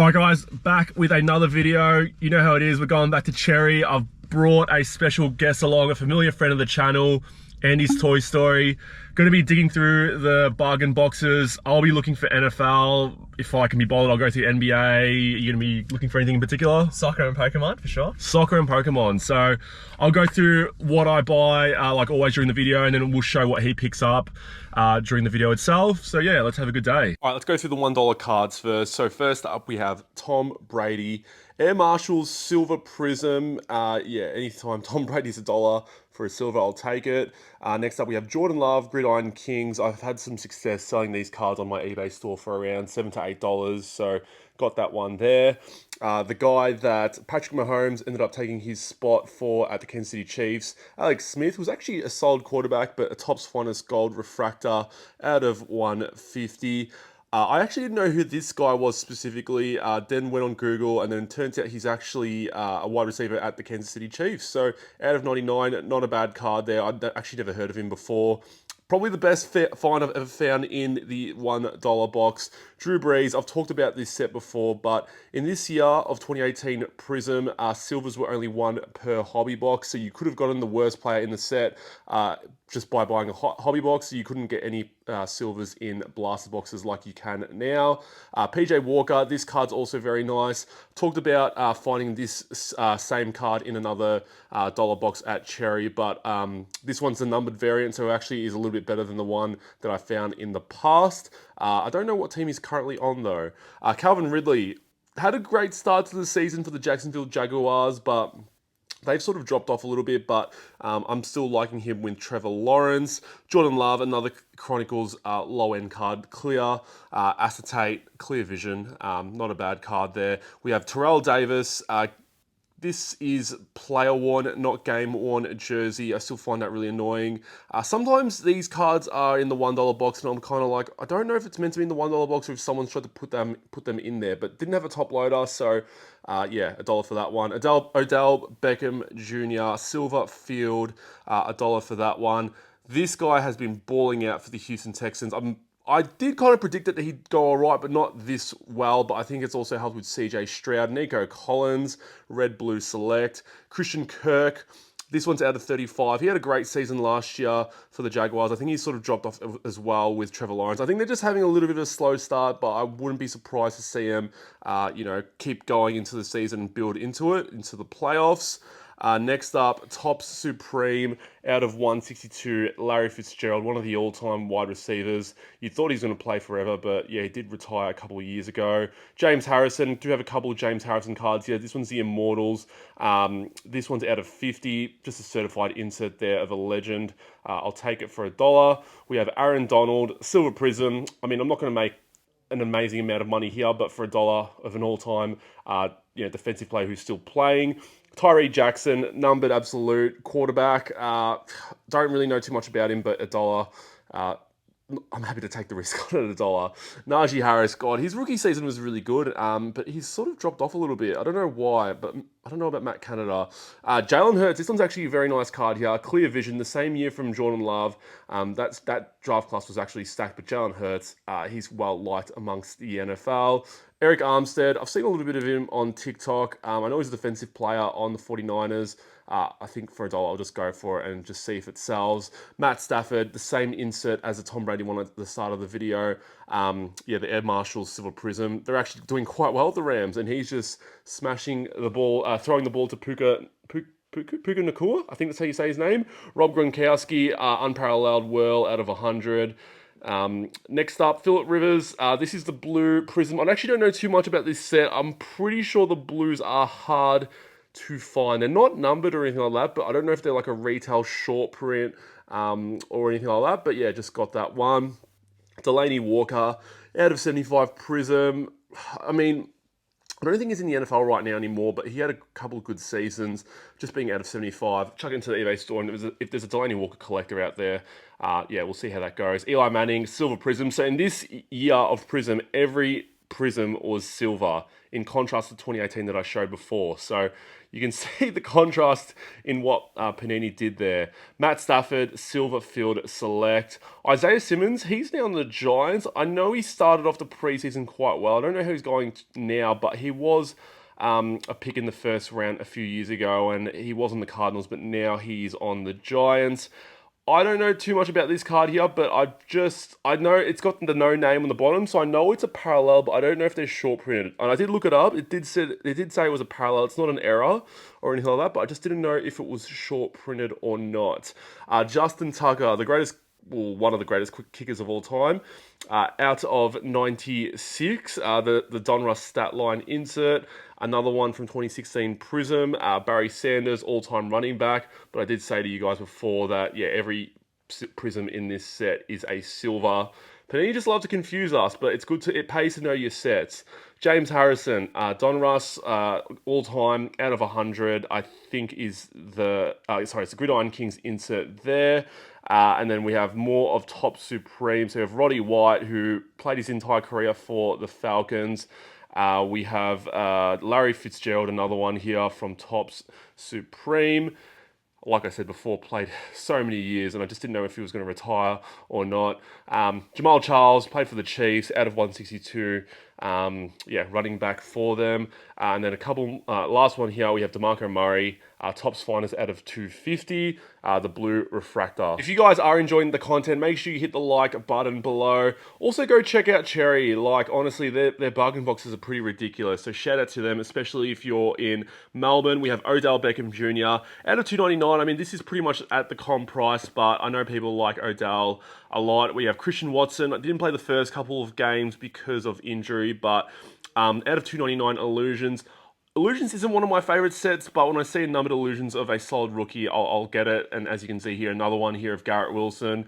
Alright guys, back with another video. You know how it is, we're going back to Cherry. I've brought a special guest along, a familiar friend of the channel, Andy's Toy Story. Going to be digging through the bargain boxes. I'll be looking for NFL. If I can be bothered, I'll go through NBA. Are you going to be looking for anything in particular? Soccer and Pokemon, for sure. Soccer and Pokemon. So I'll go through what I buy, like always during the video, and then we'll show what he picks up during the video itself. So yeah, let's have a good day. All right, let's go through the $1 cards first. So first up, we have Tom Brady. Air Marshall's Silver Prism. Yeah, anytime Tom Brady's $1 for a silver, I'll take it. Next up, we have Jordan Love, Gridiron Kings. I've had some success selling these cards on my eBay store for around $7 to $8, so got that one there. The guy that Patrick Mahomes ended up taking his spot for at the Kansas City Chiefs, Alex Smith, was actually a solid quarterback, but a Topps Finest Gold refractor out of 150. I actually didn't know who this guy was specifically, then went on Google, and then it turns out he's actually a wide receiver at the Kansas City Chiefs. So out of 99, not a bad card there. I'd actually never heard of him before. Probably the best find I've ever found in the $1 box. Drew Brees, I've talked about this set before, but in this year of 2018 Prism, silvers were only one per hobby box, so you could have gotten the worst player in the set just by buying a hobby box, so you couldn't get any silvers in blaster boxes like you can now. PJ Walker, this card's also very nice. Talked about finding this same card in another dollar box at Cherry, but this one's a numbered variant, so it actually is a little bit better than the one that I found in the past. I don't know what team he's currently on though. Calvin Ridley had a great start to the season for the Jacksonville Jaguars, but they've sort of dropped off a little bit, but I'm still liking him with Trevor Lawrence. Jordan Love, another Chronicles low-end card. Clear, Acetate, Clear Vision. Not a bad card there. We have Terrell Davis. This is player-worn, not game-worn jersey. I still find that really annoying. Sometimes these cards are in the $1 box, and I'm kind of like, I don't know if it's meant to be in the $1 box or if someone's tried to put them in there, but didn't have a top loader, so yeah, $1 for that one. Odell Beckham Jr., Silver Field, $1 for that one. This guy has been balling out for the Houston Texans. I did kind of predict that he'd go all right, but not this well. But I think it's also helped with CJ Stroud, Nico Collins, Red Blue Select, Christian Kirk. This one's out of 35. He had a great season last year for the Jaguars. I think he's sort of dropped off as well with Trevor Lawrence. I think they're just having a little bit of a slow start, but I wouldn't be surprised to see him, keep going into the season and build into the playoffs. Next up, Topps Supreme out of 162, Larry Fitzgerald, one of the all-time wide receivers. You thought he was going to play forever, but yeah, he did retire a couple of years ago. James Harrison, do have a couple of James Harrison cards here. This one's the Immortals. This one's out of 50, just a certified insert there of a legend. I'll take it for $1. We have Aaron Donald, Silver Prism. I mean, I'm not going to make an amazing amount of money here, but for $1 of an all-time defensive player who's still playing. Tyree Jackson, numbered absolute quarterback. Don't really know too much about him, but $1. I'm happy to take the risk on it at $1. Najee Harris, God, his rookie season was really good, but he's sort of dropped off a little bit. I don't know why, but I don't know about Matt Canada. Jalen Hurts, this one's actually a very nice card here. Clear Vision, the same year from Jordan Love. That draft class was actually stacked, but Jalen Hurts, he's well liked amongst the NFL. Eric Armstead, I've seen a little bit of him on TikTok. I know he's a defensive player on the 49ers. I think for $1, I'll just go for it and just see if it sells. Matt Stafford, the same insert as the Tom Brady one at the start of the video. The Air Marshall's Silver Prism. They're actually doing quite well at the Rams, and he's just smashing the ball, throwing the ball to Puka Nacua, I think that's how you say his name. Rob Gronkowski, unparalleled whirl out of 100. Next up, Phillip Rivers. This is the Blue Prism. I actually don't know too much about this set. I'm pretty sure the blues are hard to find. They're not numbered or anything like that, but I don't know if they're like a retail short print or anything like that. But yeah, just got that one. Delaney Walker, out of 75 Prism. I mean, I don't think he's in the NFL right now anymore, but he had a couple of good seasons just being out of 75. Chuck into the eBay store, and if there's a Delaney Walker collector out there, we'll see how that goes. Eli Manning, Silver Prism. So in this year of Prism, every prism was silver, in contrast to 2018 that I showed before. So you can see the contrast in what Panini did there. Matt Stafford, Silver Field Select. Isaiah Simmons, he's now on the Giants. I know he started off the preseason quite well. I don't know how he's going now, but he was a pick in the first round a few years ago, and he was on the Cardinals, but now he's on the Giants. I don't know too much about this card here, but I know it's got the no name on the bottom, so I know it's a parallel, but I don't know if they're short printed. And I did look it up. It did say it was a parallel. It's not an error or anything like that, but I just didn't know if it was short printed or not. Justin Tucker, the greatest, well, one of the greatest quick kickers of all time, out of 96. The Donruss stat line insert. Another one from 2016 Prism, Barry Sanders, all-time running back. But I did say to you guys before that, yeah, every Prism in this set is a silver. Panini just love to confuse us, but it pays to know your sets. James Harrison, Donruss, all-time, out of 100, I think is it's the Gridiron Kings insert there. And then we have more of Top Supreme. So we have Roddy White, who played his entire career for the Falcons. We have Larry Fitzgerald, another one here from Topps Supreme. Like I said before, played so many years, and I just didn't know if he was going to retire or not. Jamal Charles played for the Chiefs, out of 162. Running back for them. And then a couple, last one here, we have DeMarco Murray, Topps Finest out of 250, the blue refractor. If you guys are enjoying the content, make sure you hit the like button below. Also go check out Cherry. Like, honestly, their bargain boxes are pretty ridiculous. So shout out to them, especially if you're in Melbourne. We have Odell Beckham Jr. out of $2.99. I mean, this is pretty much at the comp price, but I know people like Odell a lot. We have Christian Watson. I didn't play the first couple of games because of injury, but out of $2.99 Illusions. Illusions isn't one of my favorite sets, but when I see a numbered Illusions of a solid rookie, I'll get it. And as you can see here, another one here of Garrett Wilson.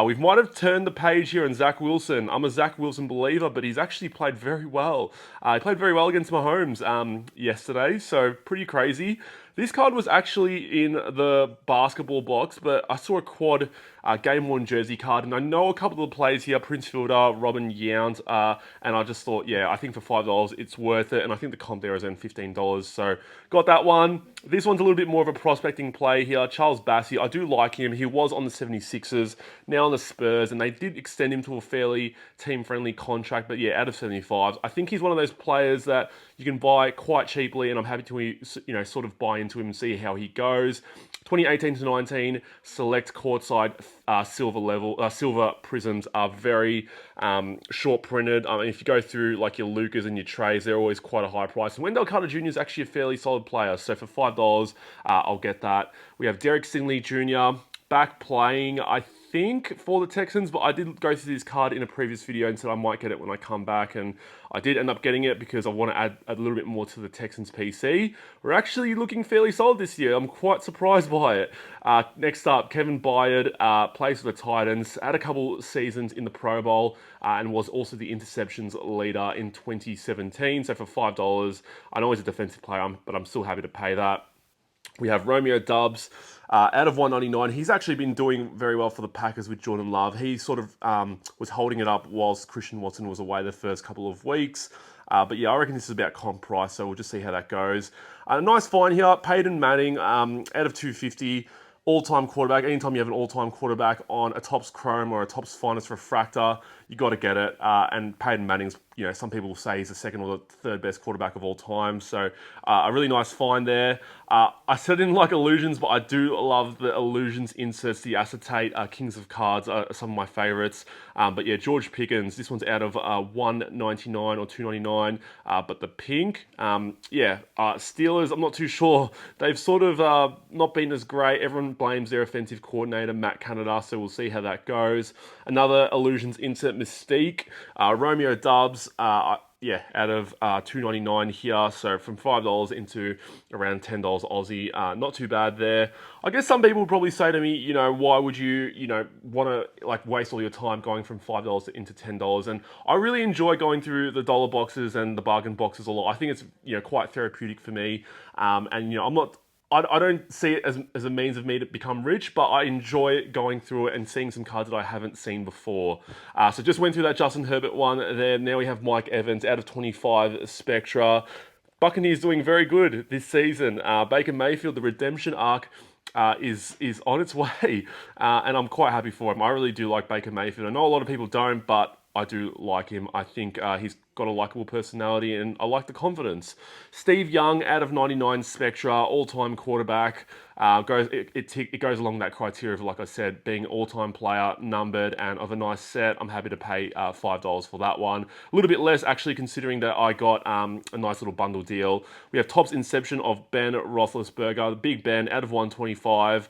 We might have turned the page here on Zach Wilson. I'm a Zach Wilson believer, but he's actually played very well. He played very well against Mahomes yesterday, so pretty crazy. This card was actually in the basketball box, but I saw a quad game-worn jersey card, and I know a couple of the players here, Prince Fielder, Robin Yount, and I just thought, yeah, I think for $5, it's worth it, and I think the comp there is around $15, so got that one. This one's a little bit more of a prospecting play here. Charles Bassey, I do like him. He was on the 76ers, now on the Spurs, and they did extend him to a fairly team-friendly contract, but yeah, out of 75. I think he's one of those players that you can buy quite cheaply, and I'm happy to, sort of buy into him and see how he goes. 2018 to 19, select courtside silver prisms are very short printed. I mean, if you go through like your Lucas and your Trays, they're always quite a high price. And Wendell Carter Jr. is actually a fairly solid player, so for $5, I'll get that. We have Derek Stingley Jr. back playing, I think, for the Texans, but I did go through this card in a previous video and said I might get it when I come back, and I did end up getting it because I want to add a little bit more to the Texans PC. We're actually looking fairly solid this year. I'm quite surprised by it. Next up, Kevin Byard, plays for the Titans, had a couple seasons in the Pro Bowl, and was also the interceptions leader in 2017. So for $5, I know he's a defensive player, but I'm still happy to pay that. We have Romeo Doubs, out of 199. He's actually been doing very well for the Packers with Jordan Love. He sort of was holding it up whilst Christian Watson was away the first couple of weeks. But yeah, I reckon this is about comp price, so we'll just see how that goes. Nice find here, Peyton Manning, out of 250. All-time quarterback. Anytime you have an all-time quarterback on a Topps Chrome or a Topps Finest Refractor, you got to get it. And Peyton Manning's, some people will say he's the second or the third best quarterback of all time. So a really nice find there. I said I didn't like Illusions, but I do love the Illusions inserts. The acetate Kings of Cards are some of my favorites. But yeah, George Pickens. This one's out of $199 or $299. But the pink, Steelers, I'm not too sure. They've sort of not been as great. Everyone blames their offensive coordinator, Matt Canada, so we'll see how that goes. Another Illusions insert, Mystique. Romeo Doubs, out of $2.99 here, so from $5 into around $10 Aussie. Not too bad there. I guess some people would probably say to me, why would you, want to waste all your time going from $5 into $10? And I really enjoy going through the dollar boxes and the bargain boxes a lot. I think it's, quite therapeutic for me. I'm not I don't see it as a means of me to become rich, but I enjoy going through it and seeing some cards that I haven't seen before. So just went through that Justin Herbert one there. Now we have Mike Evans out of 25 Spectra. Buccaneers doing very good this season. Baker Mayfield, the redemption arc is on its way, and I'm quite happy for him. I really do like Baker Mayfield. I know a lot of people don't, but I do like him. I think he's got a likable personality, and I like the confidence. Steve Young out of 99 Spectra, all-time quarterback. It goes along that criteria of, like I said, being all-time player, numbered, and of a nice set. I'm happy to pay $5 for that one. A little bit less, actually, considering that I got a nice little bundle deal. We have Topps Inception of Ben Roethlisberger, the Big Ben, out of 125.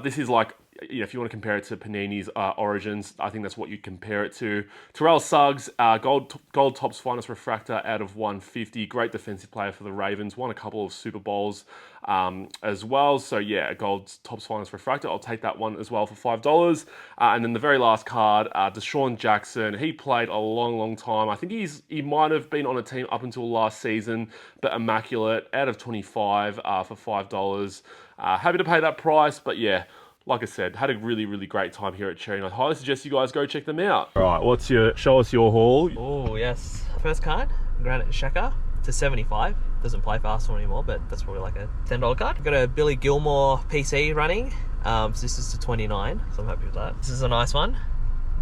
This is like, if you want to compare it to Panini's Origins, I think that's what you'd compare it to. Terrell Suggs, gold Topps Finest Refractor out of 150. Great defensive player for the Ravens. Won a couple of Super Bowls as well. So yeah, gold Topps Finest Refractor. I'll take that one as well for $5. And then the very last card, Deshaun Jackson. He played a long time. I think he might have been on a team up until last season, but immaculate out of 25 for $5. Happy to pay that price, but yeah, like I said, had a really great time here at Cherry, and I highly suggest you guys go check them out. All right, show us your haul. Oh yes, first card, Granite Xhaka to 75. Doesn't play for Arsenal anymore, but that's probably like a $10 card. Got a Billy Gilmore PC running. So this is to 29, so I'm happy with that. This is a nice one,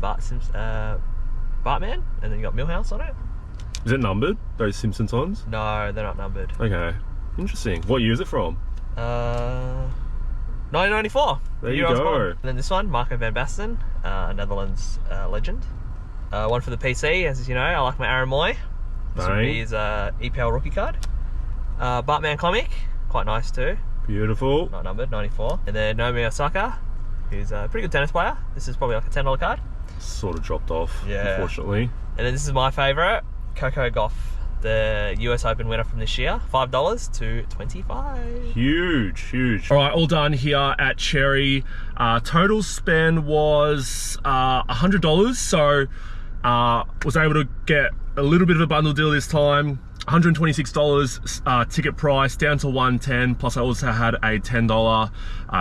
Bartman, and then you got Millhouse on it. Is it numbered, those Simpsons ones? No, they're not numbered. Okay, interesting. What year is it from? 1994. There you go. And then this one, Marco van Basten, Netherlands legend. One for the PC, as you know, I like my Aaron Moy. This would be his EPL rookie card. Bartman comic, quite nice too. Beautiful. Not numbered, 94. And then Naomi Osaka, who's a pretty good tennis player. This is probably like a $10 card. Sort of dropped off, yeah, unfortunately. And then this is my favourite, Coco Gauff, the US Open winner from this year, $5 to 25. Huge. All right, all done here at Cherry. Total spend was $100, so was able to get a little bit of a bundle deal this time. $126 ticket price, down to $110, plus I also had a $10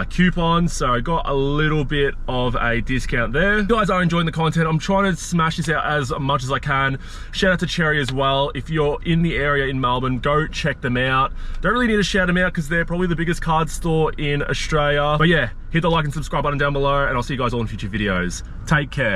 coupon, so I got a little bit of a discount there. If you guys are enjoying the content, I'm trying to smash this out as much as I can. Shout out to Cherry as well. If you're in the area in Melbourne, go check them out. Don't really need to shout them out because they're probably the biggest card store in Australia. But yeah, hit the like and subscribe button down below, and I'll see you guys all in future videos. Take care.